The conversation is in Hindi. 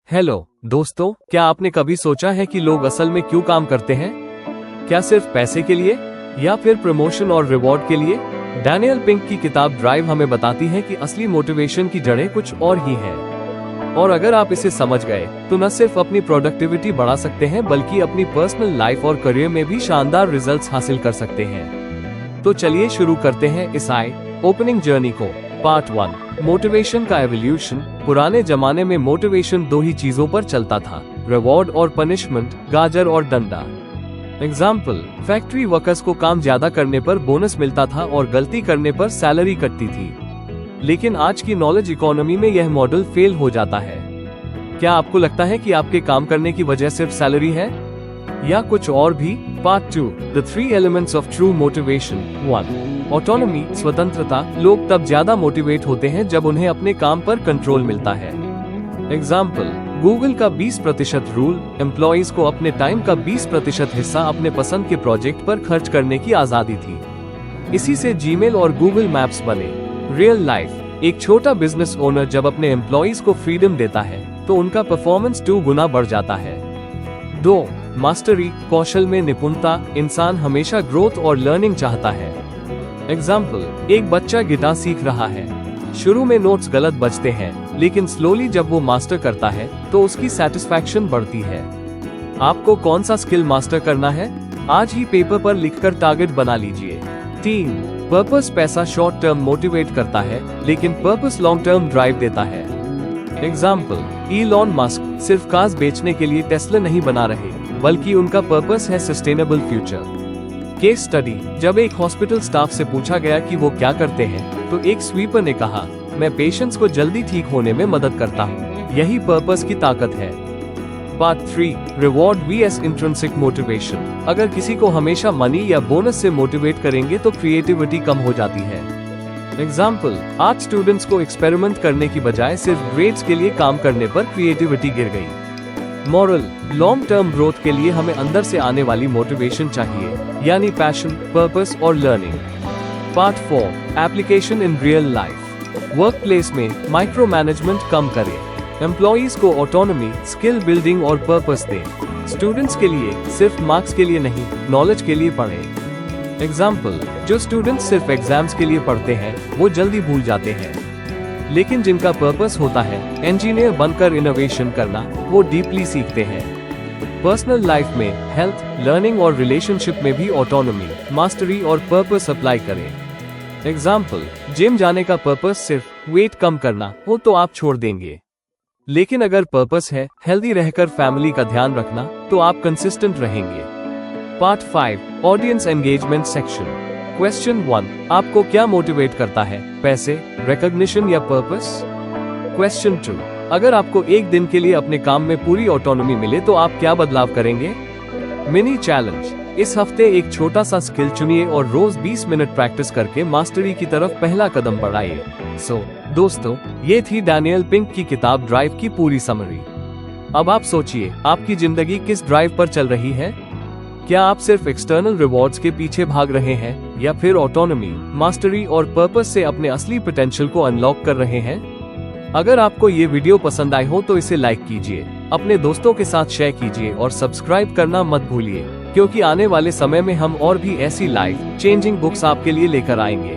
हेलो दोस्तों, क्या आपने कभी सोचा है कि लोग असल में क्यों काम करते हैं? क्या सिर्फ पैसे के लिए या फिर प्रमोशन और रिवॉर्ड के लिए? डैनियल पिंक की किताब ड्राइव हमें बताती है कि असली मोटिवेशन की जड़ें कुछ और ही हैं। और अगर आप इसे समझ गए तो न सिर्फ अपनी प्रोडक्टिविटी बढ़ा सकते हैं बल्कि अपनी पर्सनल लाइफ और करियर में भी शानदार रिजल्ट्स हासिल कर सकते हैं। तो चलिए शुरू करते हैं इस आई ओपनिंग जर्नी को। पार्ट 1, मोटिवेशन का एवोल्यूशन। पुराने जमाने में मोटिवेशन दो ही चीजों पर चलता था, रिवॉर्ड और पनिशमेंट, गाजर और डंडा। एग्जाम्पल, फैक्ट्री वर्कर्स को काम ज्यादा करने पर बोनस मिलता था और गलती करने पर सैलरी कटती थी। लेकिन आज की नॉलेज इकोनॉमी में यह मॉडल फेल हो जाता है। क्या आपको लगता है कि आपके काम करने की वजह सिर्फ सैलरी है या कुछ और भी? Part 2, the 3 elements of true motivation. 1, autonomy, स्वतंत्रता। लोग तब ज्यादा मोटिवेट होते हैं जब उन्हें अपने काम पर कंट्रोल मिलता है। एग्जाम्पल, गूगल का 20% रूल, एम्प्लॉइज को अपने टाइम का 20% हिस्सा अपने पसंद के प्रोजेक्ट पर खर्च करने की आजादी थी। इसी से जीमेल और गूगल मैप्स बने। रियल लाइफ, एक छोटा बिजनेस ओनर जब अपने एम्प्लॉइज को फ्रीडम देता है तो उनका परफॉर्मेंस 2 गुना बढ़ जाता है। 2, मास्टरी, कौशल में निपुणता। इंसान हमेशा ग्रोथ और लर्निंग चाहता है। एग्जाम्पल, एक बच्चा गिटार सीख रहा है। शुरू में नोट्स गलत बजते हैं, लेकिन स्लोली जब वो मास्टर करता है तो उसकी सेटिस्फैक्शन बढ़ती है। आपको कौन सा स्किल मास्टर करना है? आज ही पेपर पर लिखकर टारगेट बना लीजिए। 3, पर्पस। पैसा शॉर्ट टर्म मोटिवेट करता है, लेकिन पर्पस लॉन्ग टर्म ड्राइव देता है। एग्जाम्पल, इलॉन मस्क सिर्फ कार्स बेचने के लिए टेस्ला नहीं बना रहे, बल्कि उनका पर्पस है सस्टेनेबल फ्यूचर। केस स्टडी, जब एक हॉस्पिटल स्टाफ से पूछा गया कि वो क्या करते हैं, तो एक स्वीपर ने कहा, मैं पेशेंट्स को जल्दी ठीक होने में मदद करता हूँ। यही पर्पस की ताकत है। Part 3, reward vs intrinsic motivation. अगर किसी को हमेशा मनी या बोनस से मोटिवेट करेंगे तो क्रिएटिविटी कम हो जाती है। एग्जाम्पल, आर्ट स्टूडेंट्स को एक्सपेरिमेंट करने की बजाय सिर्फ ग्रेड्स के लिए काम करने पर क्रिएटिविटी गिर गई। मॉरल, लॉन्ग टर्म ग्रोथ के लिए हमें अंदर से आने वाली मोटिवेशन चाहिए, यानी पैशन, पर्पस और learning. Part 4, application in real life. Work place में माइक्रो मैनेजमेंट कम करें। एम्प्लॉइज को ऑटोनॉमी, स्किल बिल्डिंग और पर्पस दें। स्टूडेंट्स के लिए सिर्फ मार्क्स के लिए नहीं, नॉलेज के लिए पढ़ें। एग्जाम्पल, जो स्टूडेंट्स सिर्फ एग्जाम्स के लिए पढ़ते हैं वो जल्दी भूल जाते हैं, लेकिन जिनका पर्पस होता है इंजीनियर बनकर इनोवेशन करना, वो डीपली सीखते हैं। पर्सनल लाइफ में हेल्थ, लर्निंग और रिलेशनशिप में भी ऑटोनॉमी, मास्टरी और पर्पस अप्लाई करें। एग्जाम्पल, जिम जाने का पर्पस सिर्फ वेट कम करना हो तो आप छोड़ देंगे, लेकिन अगर पर्पस है हेल्दी रहकर फैमिली का ध्यान रखना तो आप कंसिस्टेंट रहेंगे। Part 5, audience engagement section. Question 1, आपको क्या मोटिवेट करता है, पैसे, रिकॉग्निशन या पर्पस? क्वेश्चन 2, अगर आपको एक दिन के लिए अपने काम में पूरी ऑटोनॉमी मिले तो आप क्या बदलाव करेंगे? मिनी चैलेंज, इस हफ्ते एक छोटा सा स्किल चुनिए और रोज 20 मिनट प्रैक्टिस करके मास्टरी की तरफ पहला कदम बढ़ाइए। दोस्तों, ये थी डैनियल पिंक की किताब ड्राइव की पूरी समरी। अब आप सोचिए, आपकी जिंदगी किस ड्राइव पर चल रही है? क्या आप सिर्फ एक्सटर्नल रिवॉर्ड्स के पीछे भाग रहे हैं या फिर ऑटोनॉमी, मास्टरी और पर्पस से अपने असली पोटेंशियल को अनलॉक कर रहे हैं? अगर आपको ये वीडियो पसंद आई हो तो इसे लाइक कीजिए, अपने दोस्तों के साथ शेयर कीजिए और सब्सक्राइब करना मत भूलिए, क्योंकि आने वाले समय में हम और भी ऐसी लाइफ चेंजिंग बुक्स आपके लिए लेकर आएंगे।